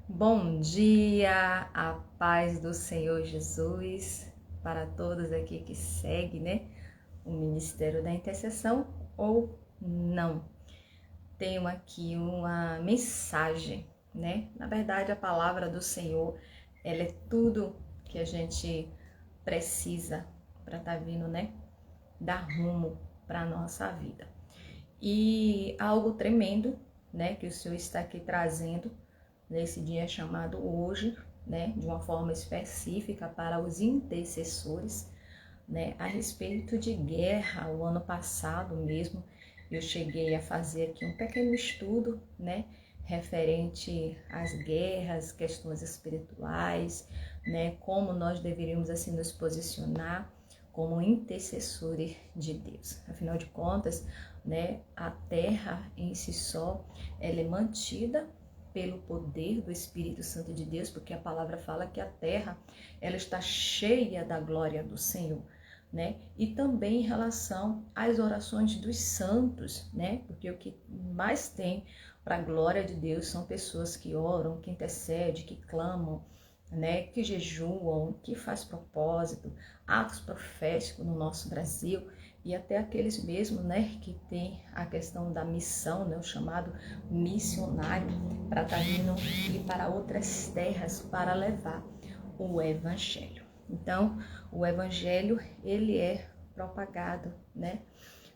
Bom dia, a paz do Senhor Jesus para todos aqui que seguem, o Ministério da Intercessão ou não. Tenho aqui uma mensagem, Na verdade, a palavra do Senhor, ela é tudo que a gente precisa para estar vindo, dar rumo para a nossa vida. E algo tremendo, que o Senhor está aqui trazendo nesse dia chamado hoje, de uma forma específica para os intercessores, a respeito de guerra. O ano passado mesmo eu cheguei a fazer aqui um pequeno estudo, referente às guerras, questões espirituais, como nós deveríamos assim nos posicionar como intercessores de Deus. Afinal de contas, a terra em si só, ela é mantida pelo poder do Espírito Santo de Deus, porque a palavra fala que a terra, ela está cheia da glória do Senhor, E também em relação às orações dos santos, Porque o que mais tem para a glória de Deus são pessoas que oram, que intercedem, que clamam, que jejuam, que faz propósito, atos proféticos no nosso Brasil, e até aqueles mesmos, que tem a questão da missão, o chamado missionário, para estar vindo e para outras terras para levar o evangelho. Então, o evangelho, ele é propagado,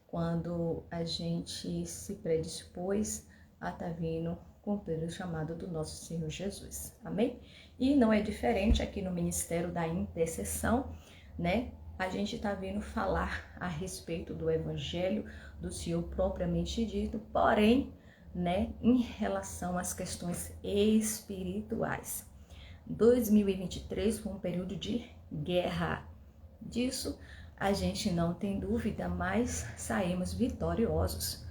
quando a gente se predispôs a estar vindo cumprir o chamado do nosso Senhor Jesus. Amém? E não é diferente aqui no Ministério da Intercessão, A gente está vindo falar a respeito do Evangelho do Senhor propriamente dito, porém, em relação às questões espirituais. 2023 foi um período de guerra. Disso a gente não tem dúvida, mas saímos vitoriosos,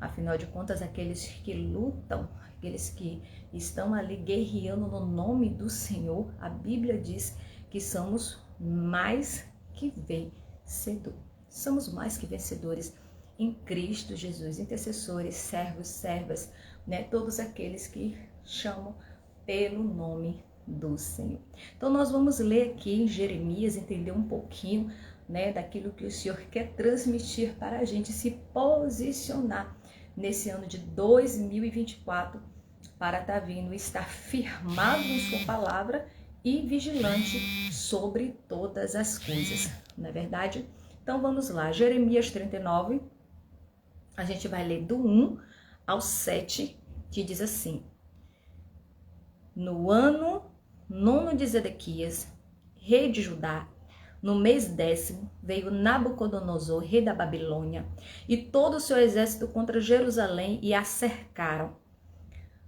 Afinal de contas, aqueles que lutam, aqueles que estão ali guerreando no nome do Senhor, a Bíblia diz que somos mais que vencedores. Somos mais que vencedores em Cristo Jesus, intercessores, servos, servas, Todos aqueles que chamam pelo nome do Senhor. Então nós vamos ler aqui em Jeremias, entender um pouquinho, daquilo que o Senhor quer transmitir para a gente se posicionar nesse ano de 2024 para estar vindo, estar firmado em sua palavra e vigilante sobre todas as coisas, não é verdade? Então vamos lá, Jeremias 39, a gente vai ler do 1 ao 7, que diz assim: No ano 9 de Zedequias, rei de Judá, no mês 10º, veio Nabucodonosor, rei da Babilônia, e todo o seu exército contra Jerusalém e a cercaram.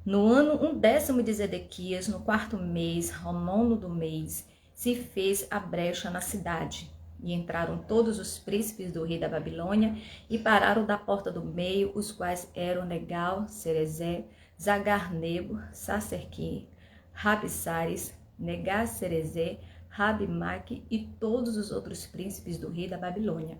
No ano 10º de Zedequias, no 4º mês, ao 9º do mês, se fez a brecha na cidade. E entraram todos os príncipes do rei da Babilônia e pararam da porta do meio, os quais eram Negal, Serezé, Zagar-Nebo, Sacerquim, Rabsares, Negar-Serezé, Rabimaque e todos os outros príncipes do rei da Babilônia.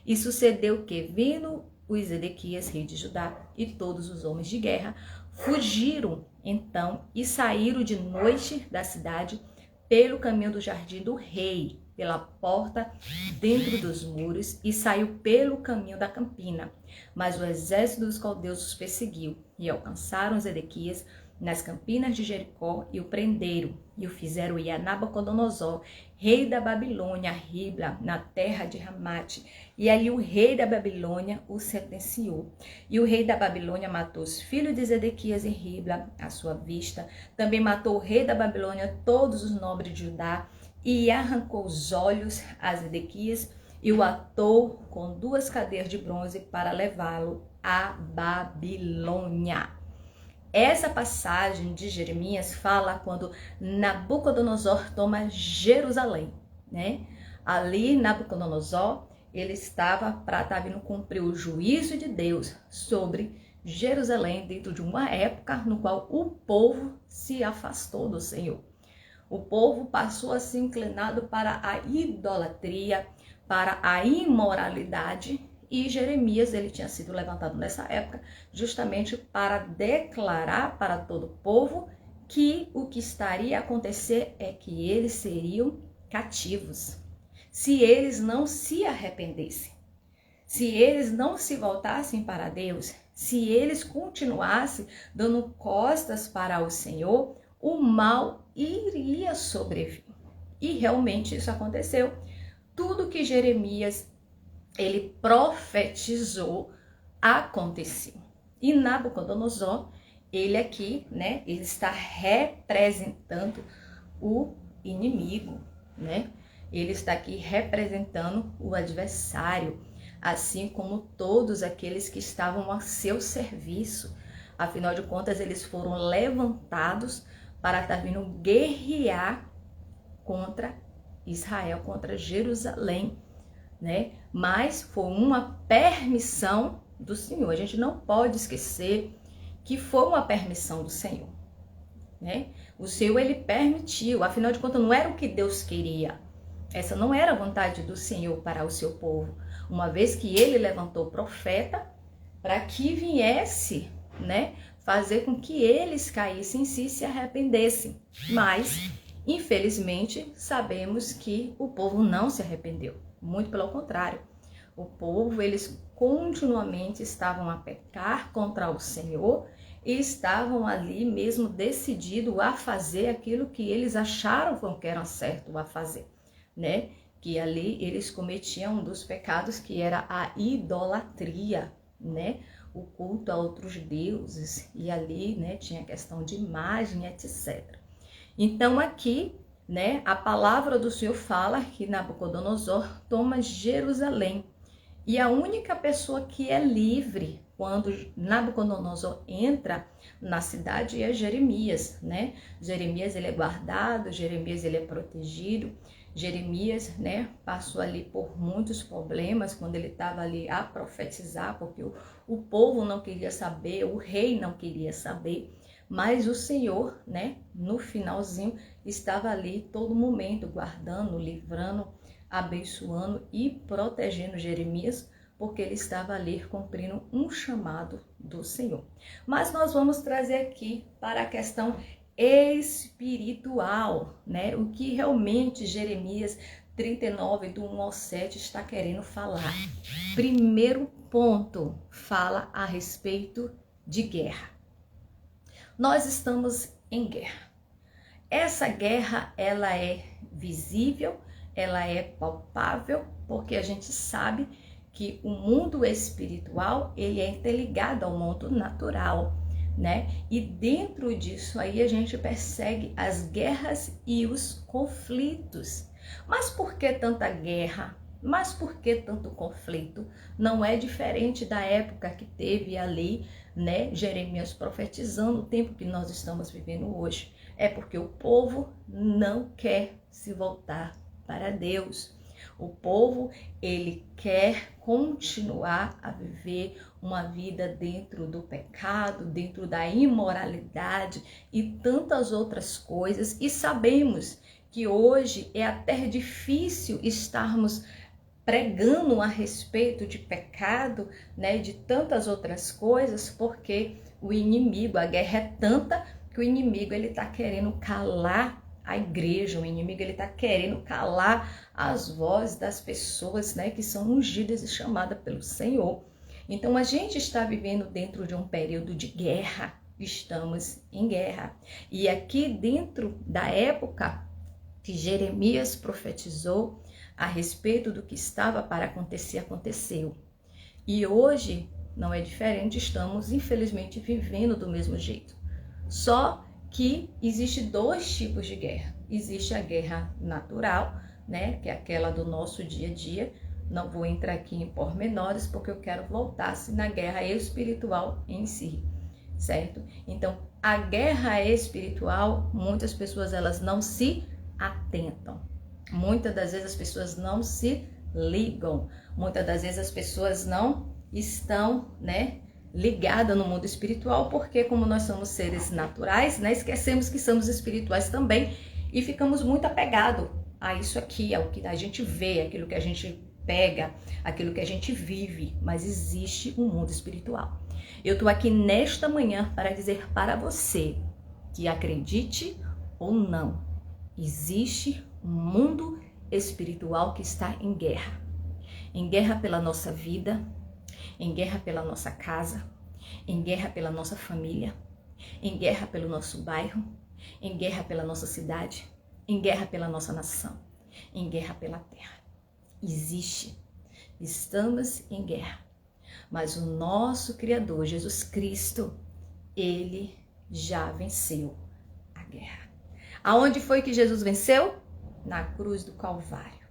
E sucedeu que, vindo o Zedequias, rei de Judá, e todos os homens de guerra, fugiram então e saíram de noite da cidade pelo caminho do jardim do rei, pela porta dentro dos muros, e saiu pelo caminho da campina. Mas o exército dos caldeus os perseguiu, e alcançaram Zedequias nas campinas de Jericó, e o prenderam, e o fizeram ir a Nabucodonosor, rei da Babilônia, a Ribla, na terra de Ramate. E ali o rei da Babilônia o sentenciou. E o rei da Babilônia matou os filhos de Zedequias em Ribla, à sua vista. Também matou o rei da Babilônia todos os nobres de Judá, e arrancou os olhos a Zedequias, e o atou com 2 cadeias de bronze para levá-lo à Babilônia. Essa passagem de Jeremias fala quando Nabucodonosor toma Jerusalém, Ali Nabucodonosor, ele estava para estar vindo cumprir o juízo de Deus sobre Jerusalém dentro de uma época no qual o povo se afastou do Senhor. O povo passou a ser inclinado para a idolatria, para a imoralidade. E Jeremias, ele tinha sido levantado nessa época justamente para declarar para todo o povo que o que estaria a acontecer é que eles seriam cativos. Se eles não se arrependessem, se eles não se voltassem para Deus, se eles continuassem dando costas para o Senhor, o mal iria sobrevir. E realmente isso aconteceu. Tudo que Jeremias ele profetizou aconteceu. E Nabucodonosor, ele aqui, né, ele está representando o inimigo, né? Ele está aqui representando o adversário, assim como todos aqueles que estavam a seu serviço. Afinal de contas, eles foram levantados para estar vindo guerrear contra Israel, contra Jerusalém, né? Mas foi uma permissão do Senhor. A gente não pode esquecer que foi uma permissão do Senhor, né? O Senhor, ele permitiu, afinal de contas, não era o que Deus queria. Essa não era a vontade do Senhor para o seu povo. Uma vez que ele levantou o profeta para que viesse, né, fazer com que eles caíssem em si e se arrependessem. Mas, infelizmente, sabemos que o povo não se arrependeu. Muito pelo contrário. O povo, eles continuamente estavam a pecar contra o Senhor e estavam ali mesmo decididos a fazer aquilo que eles acharam que era certo a fazer, né? Que ali eles cometiam um dos pecados que era a idolatria, né? O culto a outros deuses, e ali, né, tinha questão de imagem, etc. Então aqui, né, a palavra do Senhor fala que Nabucodonosor toma Jerusalém. E a única pessoa que é livre quando Nabucodonosor entra na cidade é Jeremias, né? Jeremias, ele é guardado, Jeremias, ele é protegido. Jeremias, né, passou ali por muitos problemas quando ele estava ali a profetizar, porque o povo não queria saber, o rei não queria saber, mas o Senhor, né, no finalzinho, estava ali todo momento guardando, livrando, abençoando e protegendo Jeremias, porque ele estava ali cumprindo um chamado do Senhor. Mas nós vamos trazer aqui para a questão espiritual, né? O que realmente Jeremias 39, do 1 ao 7, está querendo falar. Primeiro ponto, fala a respeito de guerra. Nós estamos em guerra. Essa guerra, ela é visível, ela é palpável, porque a gente sabe que o mundo espiritual, ele é interligado ao mundo natural, né? E dentro disso aí a gente persegue as guerras e os conflitos. Mas por que tanta guerra? Mas por que tanto conflito? Não é diferente da época que teve ali, né, Jeremias profetizando, o tempo que nós estamos vivendo hoje. É porque o povo não quer se voltar para Deus. O povo, ele quer continuar a viver uma vida dentro do pecado, dentro da imoralidade e tantas outras coisas. E sabemos que hoje é até difícil estarmos pregando a respeito de pecado, né, de tantas outras coisas, porque o inimigo, a guerra é tanta que o inimigo, ele está querendo calar a igreja, o inimigo, ele está querendo calar as vozes das pessoas, né, que são ungidas e chamadas pelo Senhor. Então a gente está vivendo dentro de um período de guerra, estamos em guerra. E aqui dentro da época que Jeremias profetizou a respeito do que estava para acontecer, aconteceu. E hoje não é diferente, estamos infelizmente vivendo do mesmo jeito. Só que existe dois tipos de guerra. Existe a guerra natural, né, que é aquela do nosso dia a dia. Não vou entrar aqui em pormenores, porque eu quero voltar-se na guerra espiritual em si, certo? Então, a guerra espiritual, muitas pessoas, elas não se atentam. Muitas das vezes as pessoas não se ligam. Muitas das vezes as pessoas não estão, né, ligada no mundo espiritual, porque como nós somos seres naturais, né, esquecemos que somos espirituais também e ficamos muito apegados a isso aqui, ao que a gente vê, aquilo que a gente pega, aquilo que a gente vive, mas existe um mundo espiritual. Eu tô aqui nesta manhã para dizer para você que acredite ou não, existe um mundo espiritual que está em guerra pela nossa vida, em guerra pela nossa casa, em guerra pela nossa família, em guerra pelo nosso bairro, em guerra pela nossa cidade, em guerra pela nossa nação, em guerra pela terra. Existe, estamos em guerra, mas o nosso Criador, Jesus Cristo, Ele já venceu a guerra. Aonde foi que Jesus venceu? Na cruz do Calvário.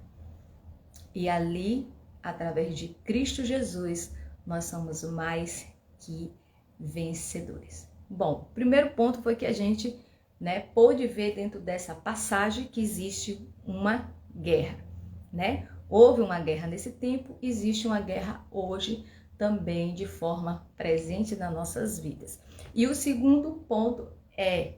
E ali, através de Cristo Jesus, nós somos mais que vencedores. Bom, o primeiro ponto foi que a gente pôde ver dentro dessa passagem que existe uma guerra, Houve uma guerra nesse tempo, existe uma guerra hoje também de forma presente nas nossas vidas. E o segundo ponto é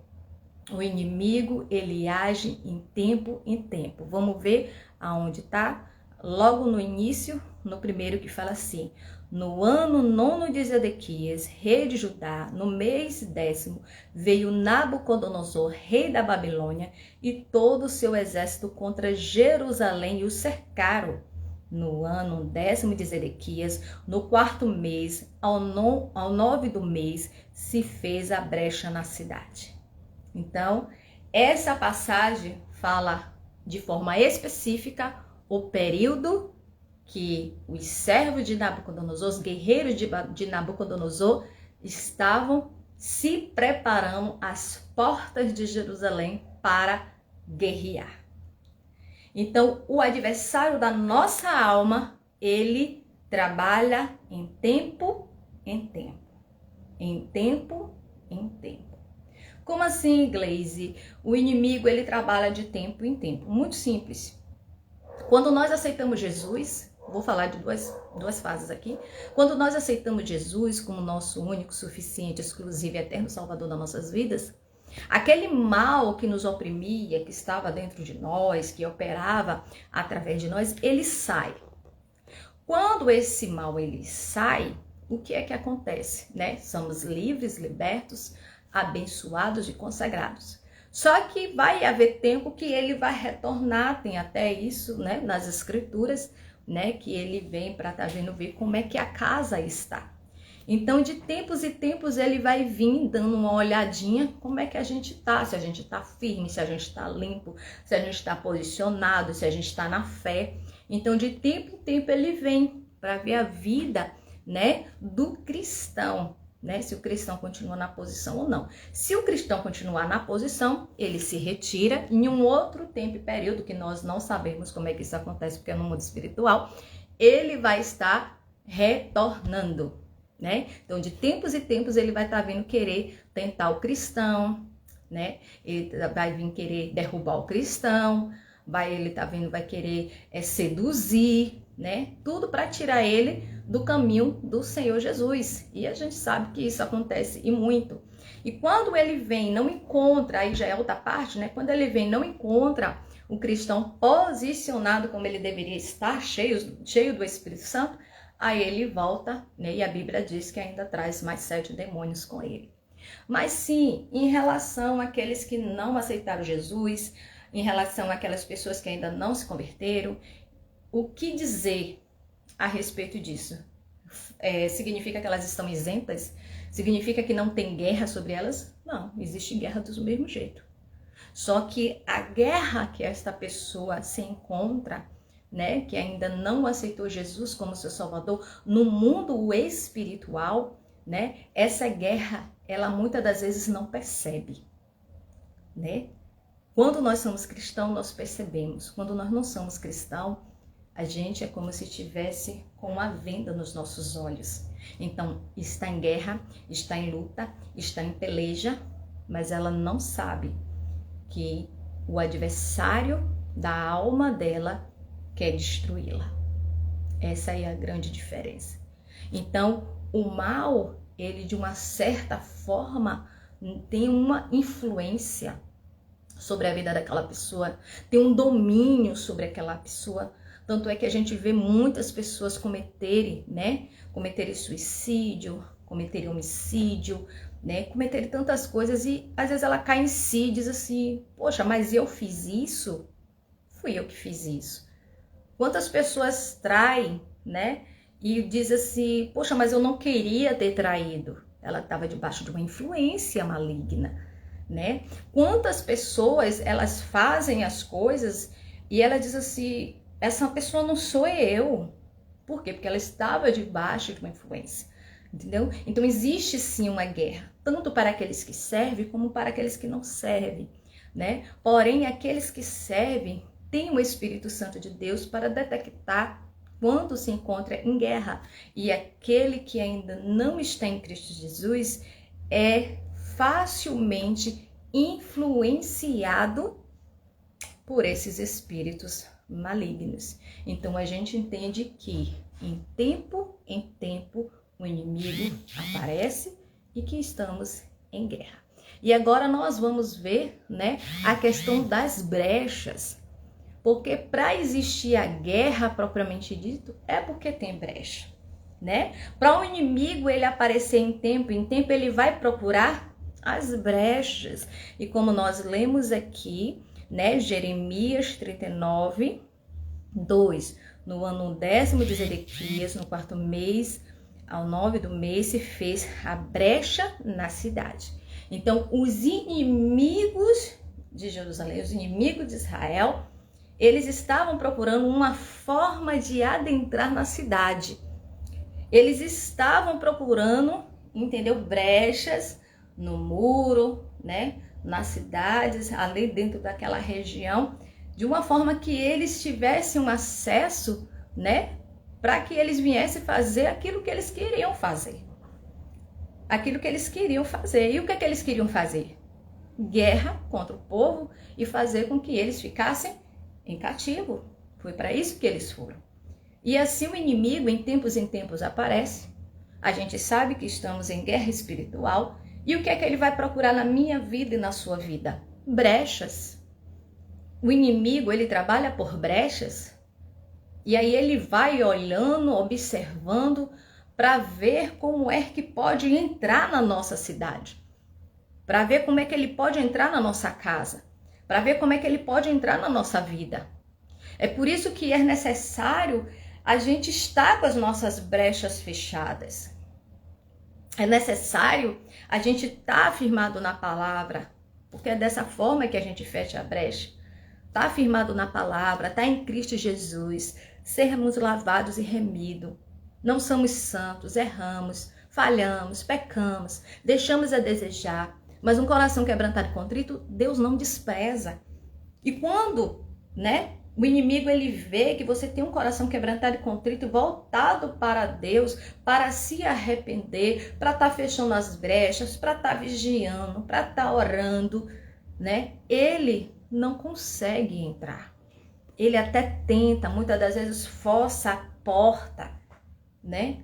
o inimigo, ele age em tempo em tempo. Vamos ver aonde está? Logo no início, no primeiro que fala assim: no ano 9 de Zedequias, rei de Judá, no mês 10º, veio Nabucodonosor, rei da Babilônia, e todo o seu exército contra Jerusalém e o cercaram. No ano 10º de Zedequias, no 4º mês, ao 9 do mês, se fez a brecha na cidade. Então, essa passagem fala de forma específica o período que os servos de Nabucodonosor, os guerreiros de Nabucodonosor, estavam se preparando às portas de Jerusalém para guerrear. Então, o adversário da nossa alma, ele trabalha em tempo em tempo. Em tempo em tempo. Como assim, Gleise? O inimigo, ele trabalha de tempo em tempo. Muito simples. Quando nós aceitamos Jesus, vou falar de duas fases aqui. Quando nós aceitamos Jesus como nosso único, suficiente, exclusivo e eterno Salvador das nossas vidas, aquele mal que nos oprimia, que estava dentro de nós, que operava através de nós, ele sai. Quando esse mal ele sai, o que é que acontece? Somos livres, libertos, abençoados e consagrados. Só que vai haver tempo que ele vai retornar, tem até isso nas escrituras, que ele vem para estar vindo ver como é que a casa está. Então, de tempos e tempos, ele vai vir dando uma olhadinha como é que a gente tá, se a gente tá firme, se a gente tá limpo, se a gente está posicionado, se a gente está na fé. Então, de tempo em tempo, ele vem para ver a vida, do cristão, se o cristão continua na posição ou não. Se o cristão continuar na posição, ele se retira em um outro tempo e período, que nós não sabemos como é que isso acontece, porque é no mundo espiritual, ele vai estar retornando. Então, de tempos e tempos, ele vai estar vindo querer tentar o cristão, ele vai vir querer derrubar o cristão, ele tá vindo, vai querer seduzir, tudo para tirar ele do caminho do Senhor Jesus. E a gente sabe que isso acontece e muito. E quando ele vem, não encontra, aí já é outra parte, quando ele vem, não encontra o cristão posicionado como ele deveria estar, cheio do Espírito Santo, aí ele volta, e a Bíblia diz que ainda traz mais 7 demônios com ele. Mas sim, em relação àqueles que não aceitaram Jesus, em relação àquelas pessoas que ainda não se converteram, o que dizer a respeito disso? Significa que elas estão isentas? Significa que não tem guerra sobre elas? Não, existe guerra do mesmo jeito. Só que a guerra que esta pessoa se encontra, que ainda não aceitou Jesus como seu Salvador, no mundo espiritual, essa guerra, ela muitas das vezes não percebe, Quando nós somos cristãos, nós percebemos. Quando nós não somos cristãos, a gente é como se estivesse com uma venda nos nossos olhos. Então, está em guerra, está em luta, está em peleja, mas ela não sabe que o adversário da alma dela quer destruí-la. Essa é a grande diferença. Então, o mal, ele de uma certa forma tem uma influência sobre a vida daquela pessoa, tem um domínio sobre aquela pessoa. Tanto é que a gente vê muitas pessoas cometerem suicídio, cometerem homicídio, né? Cometerem tantas coisas e às vezes ela cai em si e diz assim, poxa, mas eu fiz isso? Fui eu que fiz isso. Quantas pessoas traem, né? E diz assim, poxa, mas eu não queria ter traído. Ela estava debaixo de uma influência maligna, né? Quantas pessoas, elas fazem as coisas e ela diz assim, essa pessoa não sou eu. Por quê? Porque ela estava debaixo de uma influência, entendeu? Então existe sim uma guerra, tanto para aqueles que servem como para aqueles que não servem, né? Porém, aqueles que servem têm o Espírito Santo de Deus para detectar quando se encontra em guerra. E aquele que ainda não está em Cristo Jesus é facilmente influenciado por esses espíritos malignos. Então a gente entende que em tempo o inimigo aparece e que estamos em guerra. E agora nós vamos ver, né, a questão das brechas. Porque para existir a guerra propriamente dito, é porque tem brecha, né? Para o inimigo ele aparecer em tempo ele vai procurar as brechas. E como nós lemos aqui, né, Jeremias 39, 2, no ano 10º de Zedequias, no 4º mês, ao 9 do mês, se fez a brecha na cidade. Então, os inimigos de Jerusalém, os inimigos de Israel, eles estavam procurando uma forma de adentrar na cidade. Eles estavam procurando, entendeu? Brechas no muro, né? Nas cidades, ali dentro daquela região, de uma forma que eles tivessem um acesso, né? Para que eles viessem fazer aquilo que eles queriam fazer. Aquilo que eles queriam fazer. E o que é que eles queriam fazer? Guerra contra o povo e fazer com que eles ficassem em cativo. Foi para isso que eles foram. E assim o inimigo em tempos aparece. A gente sabe que estamos em guerra espiritual. E o que é que ele vai procurar na minha vida e na sua vida? Brechas. O inimigo, ele trabalha por brechas. E aí ele vai olhando, observando, para ver como é que pode entrar na nossa cidade. Para ver como é que ele pode entrar na nossa casa. Para ver como é que ele pode entrar na nossa vida. É por isso que é necessário a gente estar com as nossas brechas fechadas. É necessário a gente estar afirmado na palavra, porque é dessa forma que a gente fecha a brecha. Está afirmado na palavra, está em Cristo Jesus, sermos lavados e remidos. Não somos santos, erramos, falhamos, pecamos, deixamos a desejar. Mas um coração quebrantado e contrito, Deus não despreza. E quando, né, o inimigo ele vê que você tem um coração quebrantado e contrito, voltado para Deus, para se arrepender, para estar fechando as brechas, para estar vigiando, para estar orando, né? Ele não consegue entrar. Ele até tenta, muitas das vezes força a porta, né?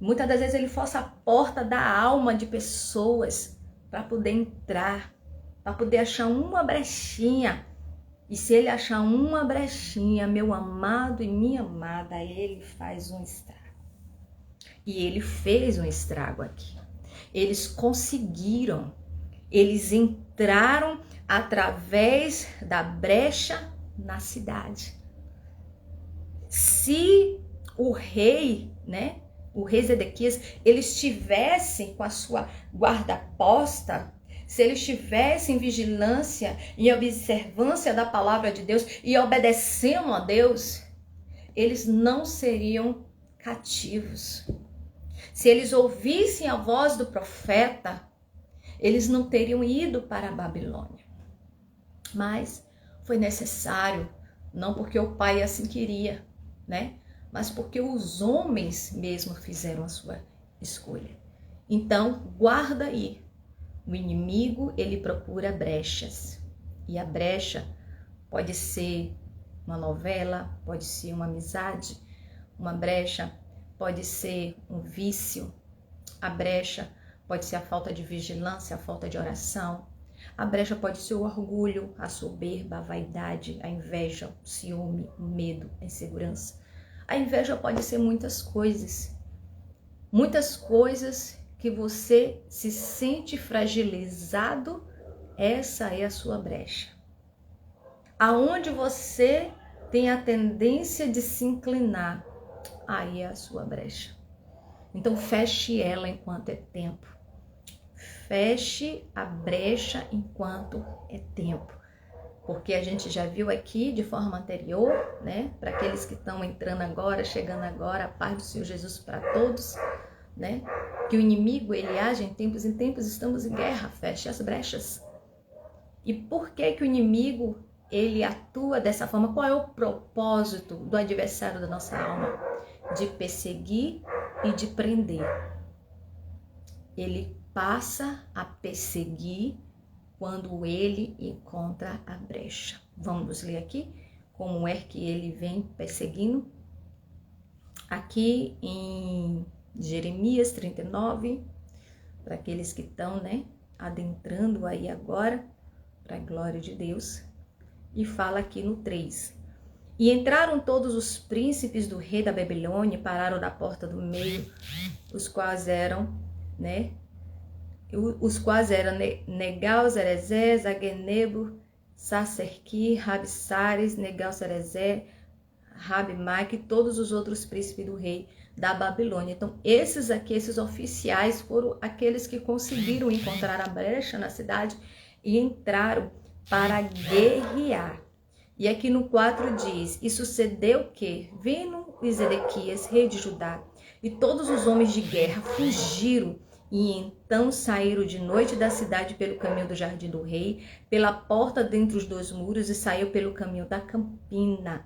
Muitas das vezes ele força a porta da alma de pessoas para poder entrar, para poder achar uma brechinha. E se ele achar uma brechinha, meu amado e minha amada, ele faz um estrago. E ele fez um estrago aqui. Eles conseguiram, eles entraram através da brecha na cidade. Se o rei, né, o rei Zedequias, ele estivesse com a sua guarda posta, se eles estivessem em vigilância e observância da palavra de Deus e obedecendo a Deus, eles não seriam cativos. Se eles ouvissem a voz do profeta, eles não teriam ido para a Babilônia. Mas foi necessário, não porque o pai assim queria, né? Mas porque os homens mesmo fizeram a sua escolha. Então, guarda aí. O inimigo, ele procura brechas. E a brecha pode ser uma novela, pode ser uma amizade, uma brecha pode ser um vício, a brecha pode ser a falta de vigilância, a falta de oração, a brecha pode ser o orgulho, a soberba, a vaidade, a inveja, o ciúme, o medo, a insegurança. A inveja pode ser muitas coisas que você se sente fragilizado, essa é a sua brecha. Aonde você tem a tendência de se inclinar, aí é a sua brecha. Então feche ela enquanto é tempo. Feche a brecha enquanto é tempo. Porque a gente já viu aqui de forma anterior, né? Para aqueles que estão entrando agora, chegando agora, a paz do Senhor Jesus para todos, né? Que o inimigo, ele age em tempos, estamos em guerra, feche as brechas. E por que que o inimigo, ele atua dessa forma? Qual é o propósito do adversário da nossa alma? De perseguir e de prender. Ele passa a perseguir quando ele encontra a brecha. Vamos ler aqui como é que ele vem perseguindo. Aqui em Jeremias 39, para aqueles que estão, né, adentrando aí agora, para a glória de Deus. E fala aqui no 3. E entraram todos os príncipes do rei da Babilônia, pararam na porta do meio, os quais eram, né, Negal-Sarezer, Zagenebo, Sacerqui, Rabsares, Negal-Sarezer, Rabimaique e todos os outros príncipes do rei da Babilônia. Então, esses aqui, esses oficiais, foram aqueles que conseguiram encontrar a brecha na cidade e entraram para guerrear. E aqui no 4 diz, e sucedeu que, vindo Zedequias, rei de Judá, e todos os homens de guerra fugiram, e então saíram de noite da cidade pelo caminho do jardim do rei, pela porta dentre os dois muros, e saiu pelo caminho da campina.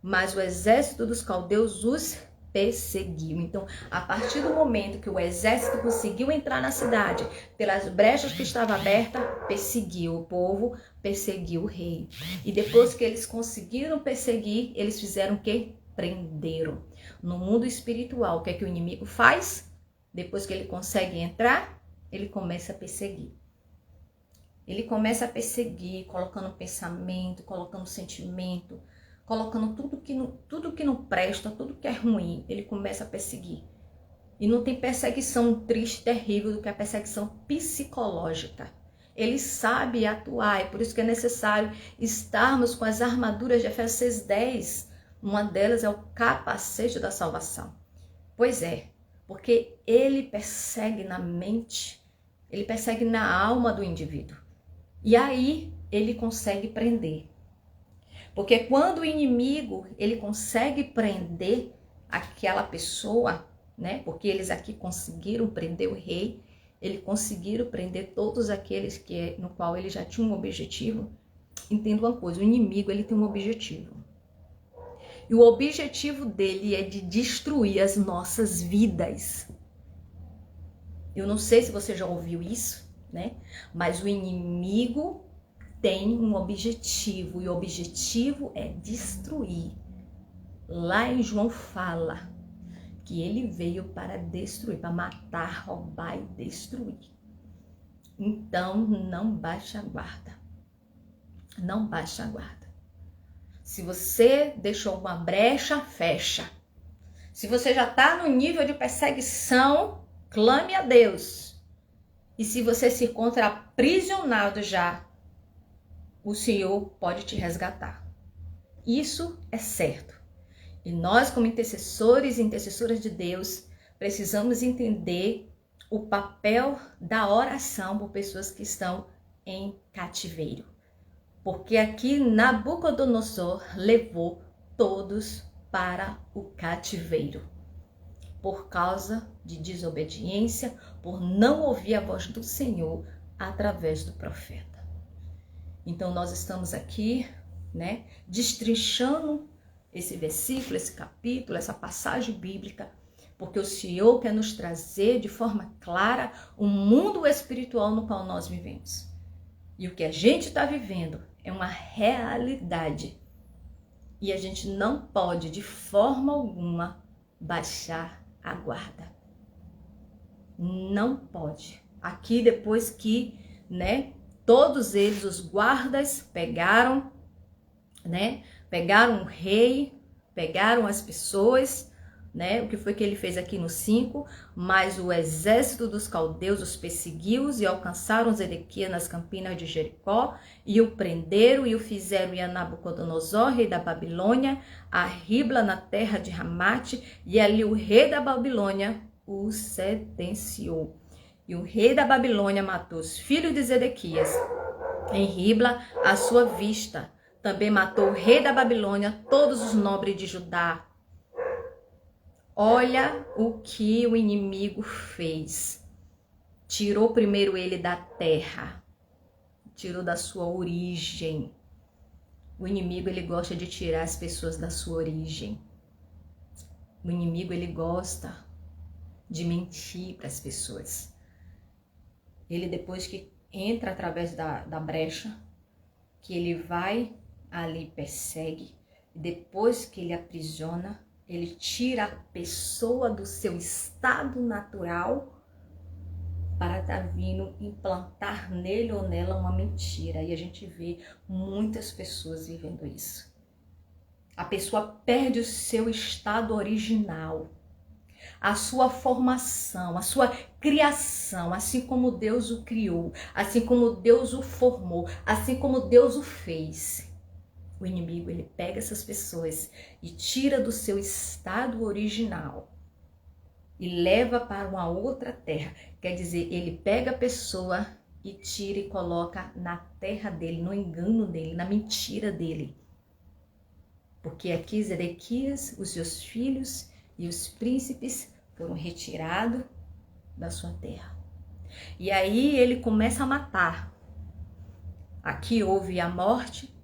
Mas o exército dos caldeus os perseguiu. Então, a partir do momento que o exército conseguiu entrar na cidade, pelas brechas que estavam abertas, perseguiu o povo, perseguiu o rei. E depois que eles conseguiram perseguir, eles fizeram o quê? Prenderam. No mundo espiritual, o que é que o inimigo faz? Depois que ele consegue entrar, ele começa a perseguir. Ele começa a perseguir, colocando pensamento, colocando sentimento, colocando tudo que não presta, tudo que é ruim, ele começa a perseguir. E não tem perseguição triste, terrível, do que a perseguição psicológica. Ele sabe atuar, é por isso que é necessário estarmos com as armaduras de Efésios 6:10. Uma delas é o capacete da salvação. Pois é, porque ele persegue na mente, ele persegue na alma do indivíduo. E aí ele consegue prender. Porque quando o inimigo, ele consegue prender aquela pessoa, né? Porque eles aqui conseguiram prender o rei, eles conseguiram prender todos aqueles no qual ele já tinha um objetivo. Entenda uma coisa, o inimigo, ele tem um objetivo. E o objetivo dele é de destruir as nossas vidas. Eu não sei se você já ouviu isso, né? Mas o inimigo tem um objetivo, e o objetivo é destruir. Lá em João fala que ele veio para destruir, para matar, roubar e destruir. Então, não baixe a guarda. Não baixe a guarda. Se você deixou uma brecha, fecha. Se você já está no nível de perseguição, clame a Deus. E se você se encontra aprisionado já, o Senhor pode te resgatar. Isso é certo. E nós, como intercessores e intercessoras de Deus, precisamos entender o papel da oração por pessoas que estão em cativeiro. Porque aqui Nabucodonosor levou todos para o cativeiro. Por causa de desobediência, por não ouvir a voz do Senhor através do profeta. Então nós estamos aqui, né, destrinchando esse versículo, esse capítulo, essa passagem bíblica, porque o Senhor quer nos trazer de forma clara o mundo espiritual no qual nós vivemos. E o que a gente está vivendo é uma realidade. E a gente não pode, de forma alguma, baixar a guarda. Não pode. Aqui, depois que, né, todos eles, os guardas, pegaram o rei, pegaram as pessoas, né? O que foi que ele fez aqui no 5? Mas o exército dos caldeus os perseguiu e alcançaram Zedequias nas campinas de Jericó, e o prenderam e o fizeram ir a Nabucodonosor, rei da Babilônia, a Ribla na terra de Ramate, e ali o rei da Babilônia o sentenciou. E o rei da Babilônia matou os filhos de Zedequias em Ribla à sua vista. Também matou o rei da Babilônia todos os nobres de Judá. Olha o que o inimigo fez. Tirou primeiro ele da terra. Tirou da sua origem. O inimigo, ele gosta de tirar as pessoas da sua origem. O inimigo, ele gosta de mentir para as pessoas. Ele, depois que entra através da brecha, que ele vai ali, persegue, depois que ele aprisiona, ele tira a pessoa do seu estado natural para estar vindo implantar nele ou nela uma mentira. E a gente vê muitas pessoas vivendo isso. A pessoa perde o seu estado original, a sua formação, a sua criação, assim como Deus o criou, assim como Deus o formou, assim como Deus o fez. O inimigo, ele pega essas pessoas e tira do seu estado original e leva para uma outra terra. Quer dizer, ele pega a pessoa e tira e coloca na terra dele, no engano dele, na mentira dele. Porque aqui Zedequias, os seus filhos e os príncipes foram retirados da sua terra. E aí ele começa a matar. Aqui houve a morte,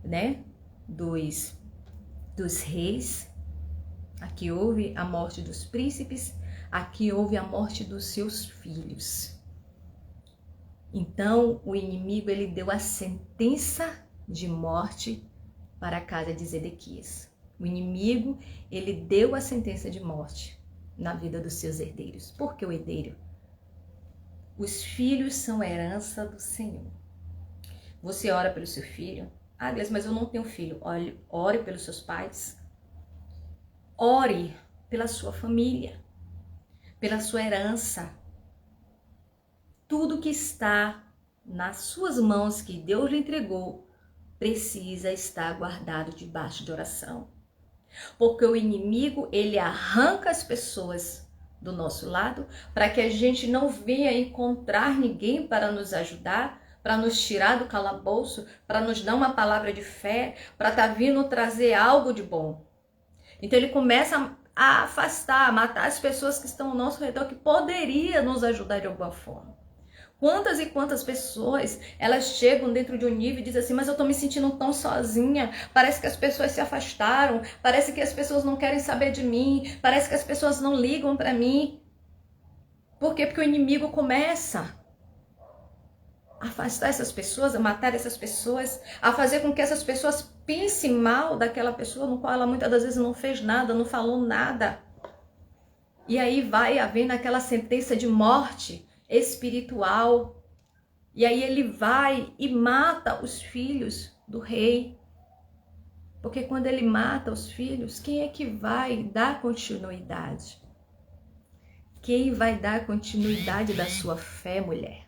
né, dos reis. Aqui houve a morte dos príncipes. Aqui houve a morte dos seus filhos. Então o inimigo, ele deu a sentença de morte para a casa de Zedequias. O inimigo, ele deu a sentença de morte na vida dos seus herdeiros. Por que o herdeiro? Os filhos são herança do Senhor. Você ora pelo seu filho. Ah, Gleice, mas eu não tenho filho. Ore pelos seus pais. Ore pela sua família, pela sua herança. Tudo que está nas suas mãos, que Deus lhe entregou, precisa estar guardado debaixo de oração. Porque o inimigo, ele arranca as pessoas do nosso lado para que a gente não venha encontrar ninguém para nos ajudar, para nos tirar do calabouço, para nos dar uma palavra de fé, para estar vindo trazer algo de bom. Então ele começa a afastar, a matar as pessoas que estão ao nosso redor, que poderiam nos ajudar de alguma forma. Quantas e quantas pessoas, elas chegam dentro de um nível e dizem assim, mas eu tô me sentindo tão sozinha, parece que as pessoas se afastaram, parece que as pessoas não querem saber de mim, parece que as pessoas não ligam para mim. Por quê? Porque o inimigo começa a afastar essas pessoas, a matar essas pessoas, a fazer com que essas pessoas pensem mal daquela pessoa no qual ela muitas das vezes não fez nada, não falou nada. E aí vai havendo aquela sentença de morte espiritual. E aí ele vai e mata os filhos do rei. Porque quando ele mata os filhos, quem é que vai dar continuidade? Quem vai dar continuidade da sua fé, mulher?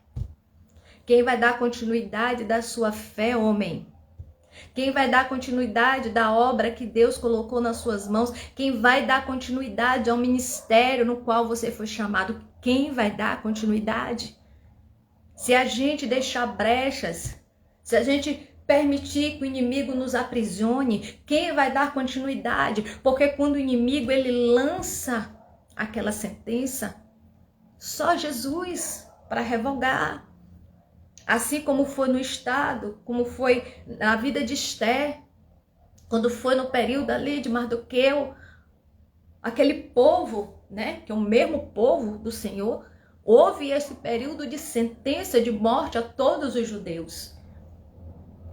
Quem vai dar continuidade da sua fé, homem? Quem vai dar continuidade da obra que Deus colocou nas suas mãos? Quem vai dar continuidade ao ministério no qual você foi chamado? Quem vai dar continuidade? Se a gente deixar brechas, se a gente permitir que o inimigo nos aprisione, quem vai dar continuidade? Porque quando o inimigo, ele lança aquela sentença, só Jesus para revogar. Assim como foi no estado, como foi na vida de Esther, quando foi no período ali de Mardoqueu, aquele povo, né, que é o mesmo povo do Senhor, houve esse período de sentença de morte a todos os judeus.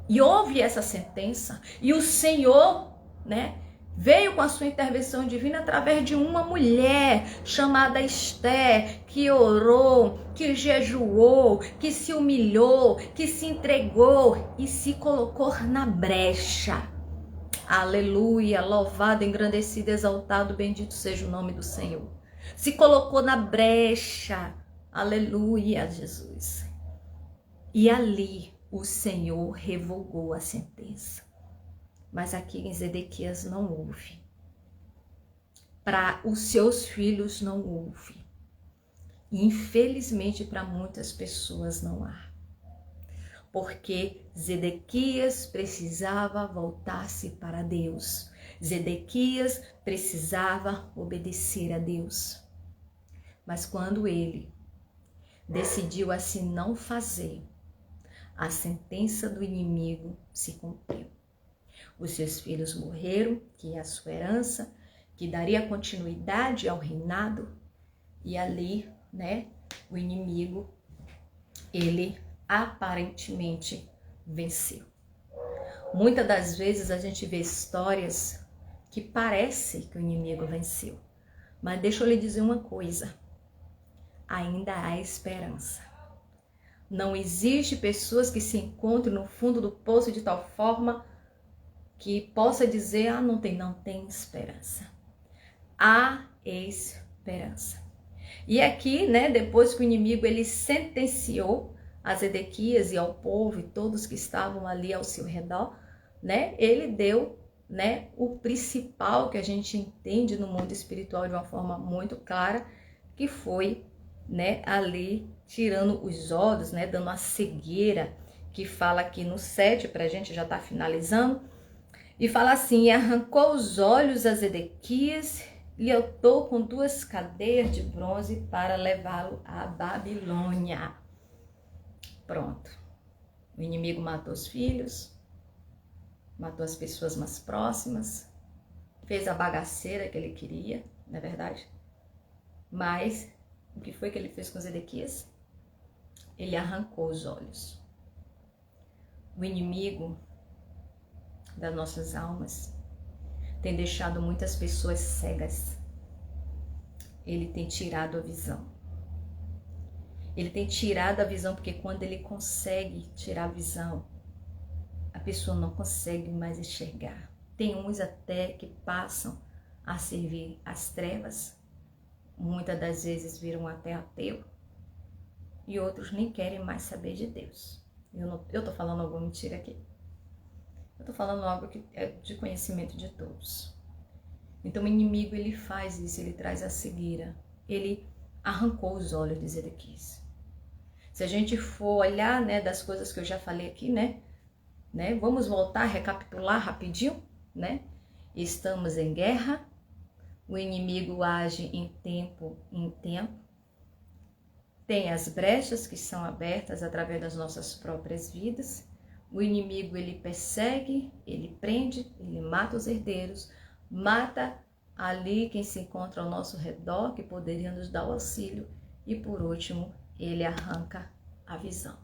E houve essa sentença, e o Senhor, né, veio com a sua intervenção divina através de uma mulher chamada Esther, que orou, que jejuou, que se humilhou, que se entregou e se colocou na brecha. Aleluia, louvado, engrandecido, exaltado, bendito seja o nome do Senhor. Se colocou na brecha, aleluia, Jesus. E ali o Senhor revogou a sentença. Mas aqui em Zedequias não houve. Para os seus filhos não houve. E infelizmente para muitas pessoas não há. Porque Zedequias precisava voltar-se para Deus. Zedequias precisava obedecer a Deus. Mas quando ele decidiu assim não fazer, a sentença do inimigo se cumpriu. Os seus filhos morreram, que é a sua herança, que daria continuidade ao reinado, e ali, o inimigo, ele aparentemente venceu. Muitas das vezes a gente vê histórias que parece que o inimigo venceu. Mas deixa eu lhe dizer uma coisa, ainda há esperança. Não existe pessoas que se encontrem no fundo do poço de tal forma que possa dizer, não tem esperança. Há esperança. E aqui, depois que o inimigo ele sentenciou a Zedequias e ao povo e todos que estavam ali ao seu redor, ele deu, o principal que a gente entende no mundo espiritual de uma forma muito clara, que foi, ali tirando os olhos, dando a cegueira, que fala aqui no 7, para a gente já tá finalizando, e fala assim, arrancou os olhos a Zedequias e atou com 2 cadeias de bronze para levá-lo à Babilônia. Pronto. O inimigo matou os filhos, matou as pessoas mais próximas, fez a bagaceira que ele queria, não é verdade? Mas o que foi que ele fez com Zedequias? Ele arrancou os olhos. O inimigo das nossas almas tem deixado muitas pessoas cegas. Ele tem tirado a visão. Ele tem tirado a visão porque quando ele consegue tirar a visão, a pessoa não consegue mais enxergar. Tem uns até que passam a servir as trevas, muitas das vezes viram até ateu, e outros nem querem mais saber de Deus. Eu tô falando alguma mentira aqui. Eu tô falando algo que é de conhecimento de todos. Então o inimigo ele faz isso, ele traz a cegueira. Ele arrancou os olhos de Zedequias. Se a gente for olhar, das coisas que eu já falei aqui, vamos voltar, recapitular rapidinho, Estamos em guerra, o inimigo age em tempo, tem as brechas que são abertas através das nossas próprias vidas. O inimigo ele persegue, ele prende, ele mata os herdeiros, mata ali quem se encontra ao nosso redor, que poderia nos dar o auxílio, e por último, ele arranca a visão.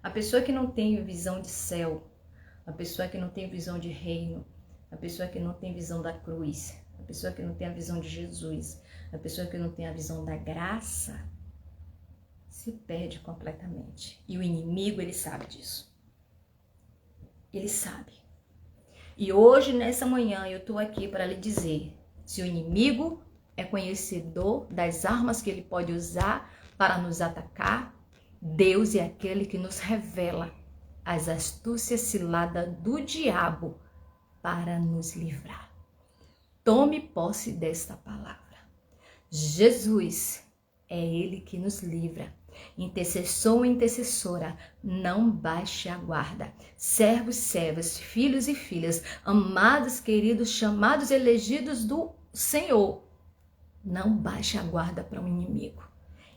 A pessoa que não tem visão de céu, a pessoa que não tem visão de reino, a pessoa que não tem visão da cruz, a pessoa que não tem a visão de Jesus, a pessoa que não tem a visão da graça, se perde completamente. E o inimigo, ele sabe disso. Ele sabe. E hoje, nessa manhã, eu estou aqui para lhe dizer, se o inimigo é conhecedor das armas que ele pode usar para nos atacar, Deus é aquele que nos revela as astúcias ciladas do diabo para nos livrar. Tome posse desta palavra. Jesus é ele que nos livra. Intercessor ou intercessora, não baixe a guarda. Servos, servas, filhos e filhas, amados, queridos, chamados, elegidos do Senhor, não baixe a guarda para o inimigo.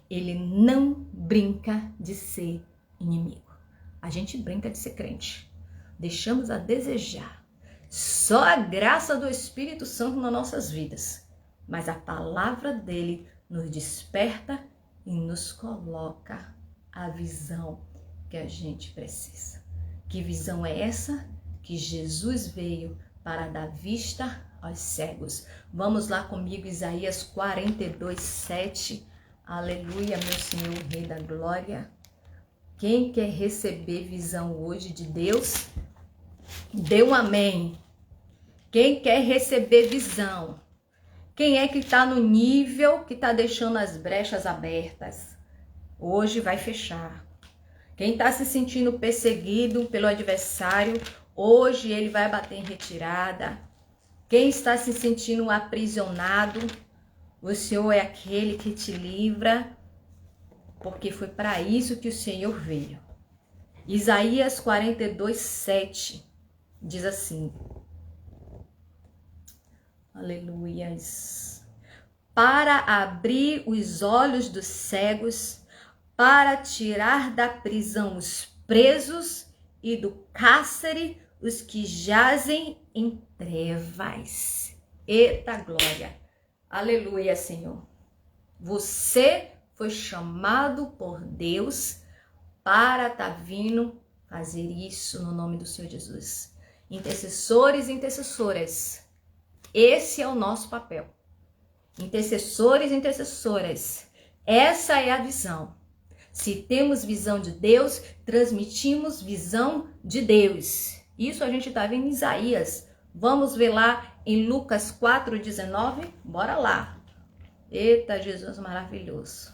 Ele não brinca de ser inimigo. A gente brinca de ser crente. Deixamos a desejar. Só a graça do Espírito Santo nas nossas vidas. Mas a palavra dele nos desperta e nos coloca a visão que a gente precisa. Que visão é essa? Que Jesus veio para dar vista aos cegos. Vamos lá comigo, Isaías 42, 7. Aleluia, meu Senhor, Rei da Glória. Quem quer receber visão hoje de Deus, dê um amém. Quem quer receber visão? Quem é que está no nível que está deixando as brechas abertas? Hoje vai fechar. Quem está se sentindo perseguido pelo adversário, hoje ele vai bater em retirada. Quem está se sentindo aprisionado, o Senhor é aquele que te livra, porque foi para isso que o Senhor veio. Isaías 42:7 diz assim: aleluias. Para abrir os olhos dos cegos, para tirar da prisão os presos e do cárcere os que jazem em trevas. Eita glória! Aleluia, Senhor. Você foi chamado por Deus para estar vindo fazer isso no nome do Senhor Jesus. Intercessores e intercessoras, esse é o nosso papel. Intercessores e intercessoras, essa é a visão. Se temos visão de Deus, transmitimos visão de Deus. Isso a gente está vendo em Isaías. Vamos ver lá em Lucas 4:19? Bora lá. Eita, Jesus maravilhoso.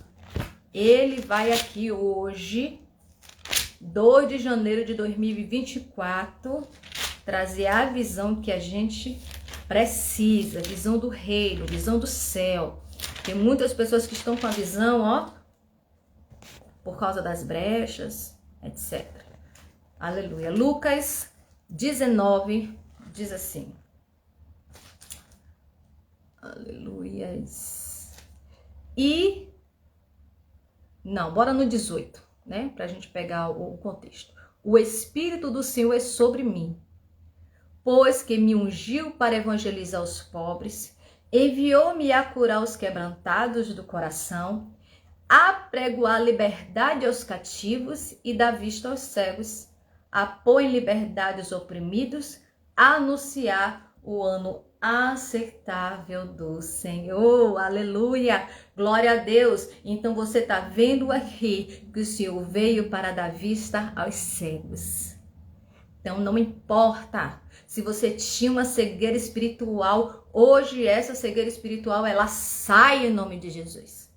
Ele vai aqui hoje, 2 de janeiro de 2024, trazer a visão que a gente precisa, visão do reino, visão do céu. Tem muitas pessoas que estão com a visão, ó, por causa das brechas, etc. Aleluia. Lucas 19 diz assim. Aleluia. Bora no 18, né? Pra gente pegar o contexto. O Espírito do Senhor é sobre mim, pois que me ungiu para evangelizar os pobres, enviou-me a curar os quebrantados do coração, a pregoar liberdade aos cativos e dar vista aos cegos, a pôr em liberdade os oprimidos, a anunciar o ano aceitável do Senhor. Aleluia! Glória a Deus! Então você está vendo aqui que o Senhor veio para dar vista aos cegos. Então não importa se você tinha uma cegueira espiritual, hoje essa cegueira espiritual ela sai em nome de Jesus.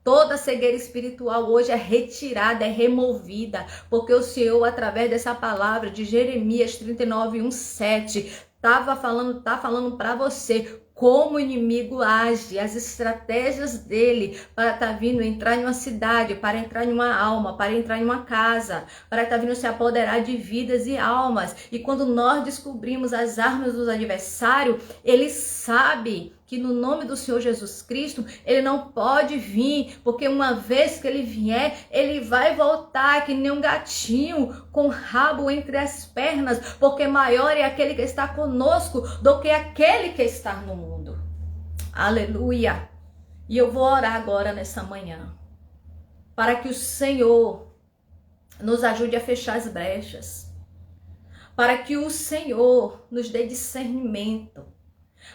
Toda cegueira espiritual hoje é retirada, é removida, porque o Senhor, através dessa palavra de Jeremias 39:1-7, tá falando para você como o inimigo age, as estratégias dele para estar vindo entrar em uma cidade, para entrar em uma alma, para entrar em uma casa, para estar vindo se apoderar de vidas e almas. E quando nós descobrimos as armas do adversário, ele sabe que no nome do Senhor Jesus Cristo, ele não pode vir, porque uma vez que ele vier, ele vai voltar que nem um gatinho com o rabo entre as pernas, porque maior é aquele que está conosco do que aquele que está no mundo. Aleluia! E eu vou orar agora nessa manhã, para que o Senhor nos ajude a fechar as brechas, para que o Senhor nos dê discernimento,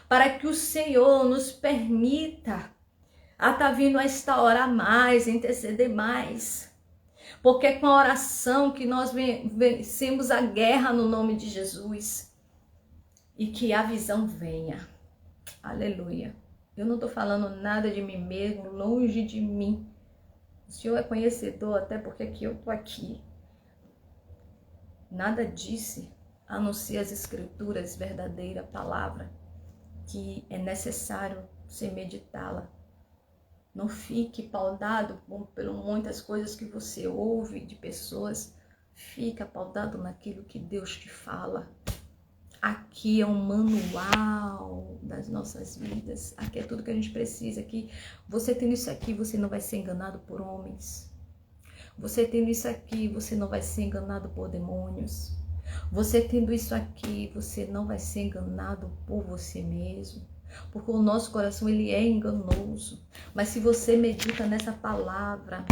para que o Senhor nos permita a estar vindo a esta hora mais, interceder mais. Porque é com a oração que nós vencemos a guerra no nome de Jesus. E que a visão venha. Aleluia. Eu não estou falando nada de mim mesmo, longe de mim. O Senhor é conhecedor, até porque aqui eu estou aqui. Nada disse, a não ser as escrituras, verdadeira palavra, que é necessário você meditá-la. Não fique pautado por muitas coisas que você ouve de pessoas. Fica pautado naquilo que Deus te fala. Aqui é um manual das nossas vidas. Aqui é tudo que a gente precisa. Aqui, você tendo isso aqui, você não vai ser enganado por homens. Você tendo isso aqui, você não vai ser enganado por demônios. Você tendo isso aqui, você não vai ser enganado por você mesmo. Porque o nosso coração, ele é enganoso. Mas se você medita nessa palavra,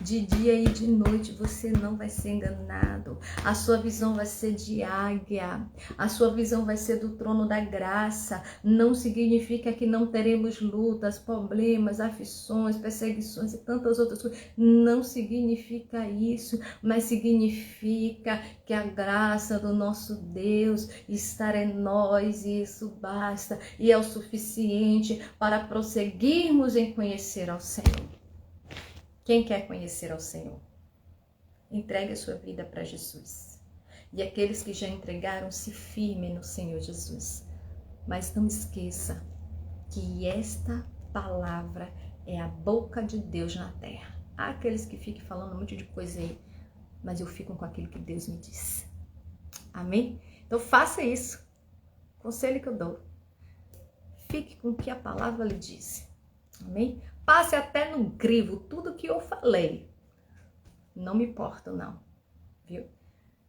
de dia e de noite, você não vai ser enganado. A sua visão vai ser de águia. A sua visão vai ser do trono da graça. Não significa que não teremos lutas, problemas, aflições, perseguições e tantas outras coisas. Não significa isso, mas significa que a graça do nosso Deus está em nós e isso basta. E é o suficiente para prosseguirmos em conhecer ao Senhor. Quem quer conhecer ao Senhor? Entregue a sua vida para Jesus. E aqueles que já entregaram, se firmem no Senhor Jesus. Mas não esqueça que esta palavra é a boca de Deus na terra. Há aqueles que ficam falando um monte de coisa aí, mas eu fico com aquilo que Deus me disse. Amém? Então faça isso. Conselho que eu dou. Fique com o que a palavra lhe disse. Amém? Passe até no crivo tudo que eu falei. Não me importo, não. Viu?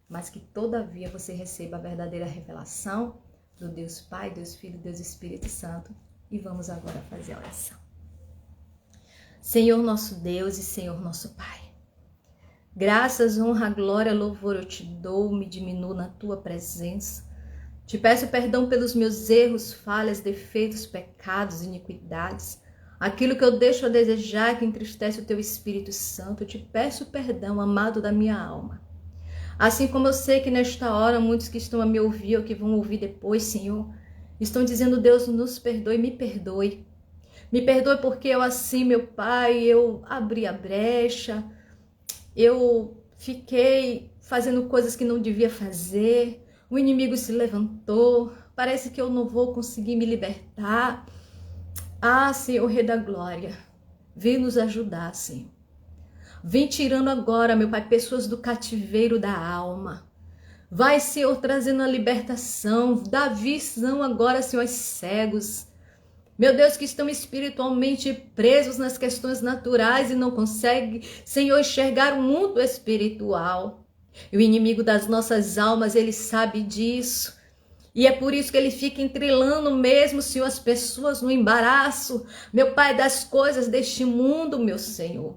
Mas que todavia você receba a verdadeira revelação do Deus Pai, Deus Filho, Deus Espírito Santo. E vamos agora fazer a oração. Senhor nosso Deus e Senhor nosso Pai. Graças, honra, glória, louvor eu te dou, me diminuo na tua presença. Te peço perdão pelos meus erros, falhas, defeitos, pecados, iniquidades. Aquilo que eu deixo a desejar, que entristece o teu Espírito Santo, eu te peço perdão, amado da minha alma. Assim como eu sei que nesta hora, muitos que estão a me ouvir ou que vão ouvir depois, Senhor, estão dizendo, Deus, nos perdoe, me perdoe. Me perdoe porque eu assim, meu Pai, eu abri a brecha, eu fiquei fazendo coisas que não devia fazer, o inimigo se levantou, parece que eu não vou conseguir me libertar. Ah, Senhor, Rei da Glória, vem nos ajudar, Senhor. Vem tirando agora, meu Pai, pessoas do cativeiro da alma. Vai, Senhor, trazendo a libertação, dá visão agora, Senhor, aos cegos. Meu Deus, que estão espiritualmente presos nas questões naturais e não conseguem, Senhor, enxergar o mundo espiritual. E o inimigo das nossas almas, ele sabe disso. E é por isso que ele fica entrilando mesmo, Senhor, as pessoas no embaraço, meu Pai, das coisas deste mundo, meu Senhor.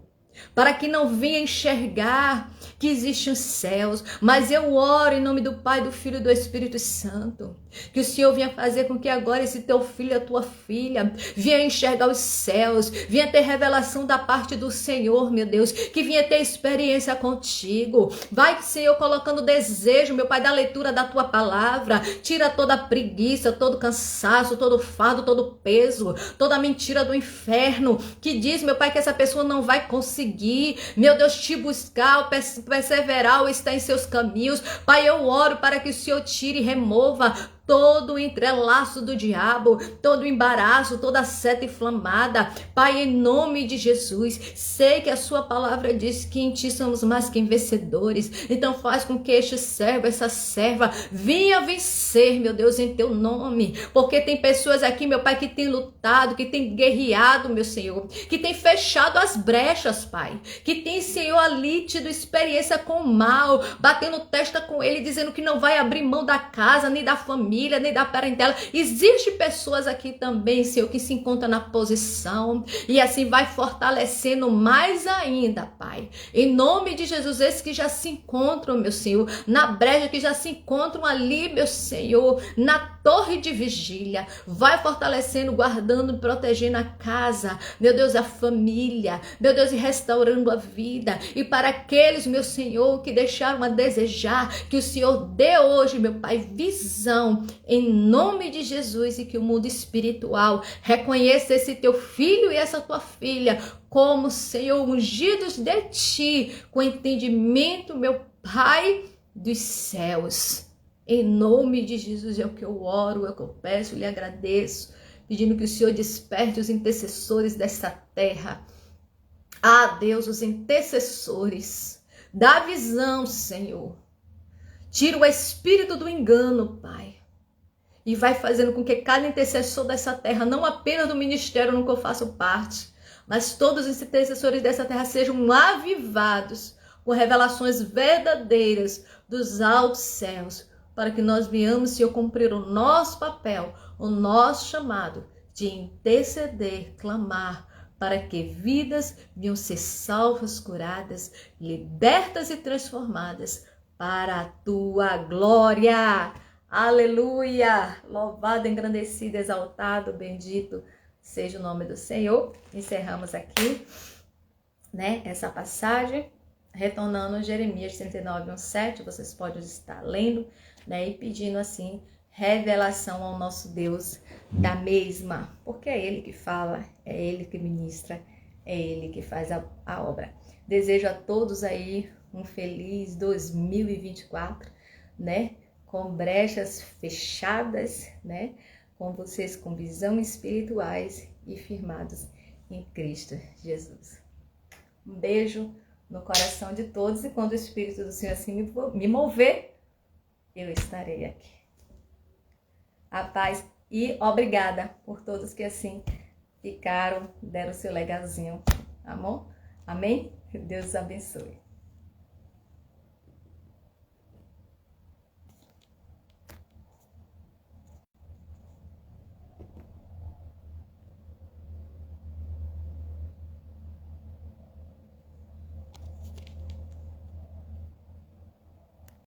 Para que não venha enxergar que existem os céus. Mas eu oro em nome do Pai, do Filho e do Espírito Santo. Que o Senhor venha fazer com que agora esse teu filho, a tua filha, venha enxergar os céus. Venha ter revelação da parte do Senhor, meu Deus. Que venha ter experiência contigo. Vai, Senhor, colocando desejo, meu Pai, da leitura da tua palavra. Tira toda a preguiça, todo cansaço, todo fardo, todo peso, toda mentira do inferno. Que diz, meu Pai, que essa pessoa não vai conseguir, meu Deus, te buscar, perseverar ou estar em seus caminhos. Pai, eu oro para que o Senhor tire e remova todo o entrelaço do diabo, todo o embaraço, toda a seta inflamada. Pai, em nome de Jesus, sei que a sua palavra diz que em ti somos mais que vencedores. Então faz com que este servo, essa serva, venha vencer, meu Deus, em teu nome. Porque tem pessoas aqui, meu Pai, que tem lutado, que tem guerreado, meu Senhor, que tem fechado as brechas, Pai, que tem, Senhor, ali tido experiência com o mal, batendo testa com ele, dizendo que não vai abrir mão da casa, nem da família, nem da parentela. Existem pessoas aqui também, Senhor, que se encontram na posição e assim vai fortalecendo mais ainda, Pai. Em nome de Jesus, esses que já se encontram, meu Senhor, na brecha, que já se encontram ali, meu Senhor, na torre de vigília, vai fortalecendo, guardando, protegendo a casa, meu Deus, a família, meu Deus, e restaurando a vida. E para aqueles, meu Senhor, que deixaram a desejar, que o Senhor dê hoje, meu Pai, visão, em nome de Jesus, e que o mundo espiritual reconheça esse teu filho e essa tua filha como, Senhor, ungidos de ti, com entendimento, meu Pai dos céus. Em nome de Jesus é o que eu oro, é o que eu peço, lhe agradeço, pedindo que o Senhor desperte os intercessores dessa terra. Ah, Deus, os intercessores, dá visão, Senhor. Tira o espírito do engano, Pai. E vai fazendo com que cada intercessor dessa terra, não apenas do ministério no que eu faço parte, mas todos os intercessores dessa terra sejam avivados com revelações verdadeiras dos altos céus, para que nós venhamos, Senhor, cumprir o nosso papel, o nosso chamado de interceder, clamar, para que vidas venham ser salvas, curadas, libertas e transformadas para a tua glória. Aleluia! Louvado, engrandecido, exaltado, bendito seja o nome do Senhor. Encerramos aqui, né, essa passagem, retornando Jeremias 39, 1:7. Vocês podem estar lendo, né, e pedindo assim revelação ao nosso Deus da mesma, porque é Ele que fala, é Ele que ministra, é Ele que faz a obra. Desejo a todos aí um feliz 2024, né? Com brechas fechadas, né? Com vocês com visão espirituais e firmados em Cristo Jesus. Um beijo no coração de todos e quando o Espírito do Senhor assim me mover, eu estarei aqui. A paz e obrigada por todos que assim ficaram, deram seu legazinho. Amor? Amém? Deus os abençoe.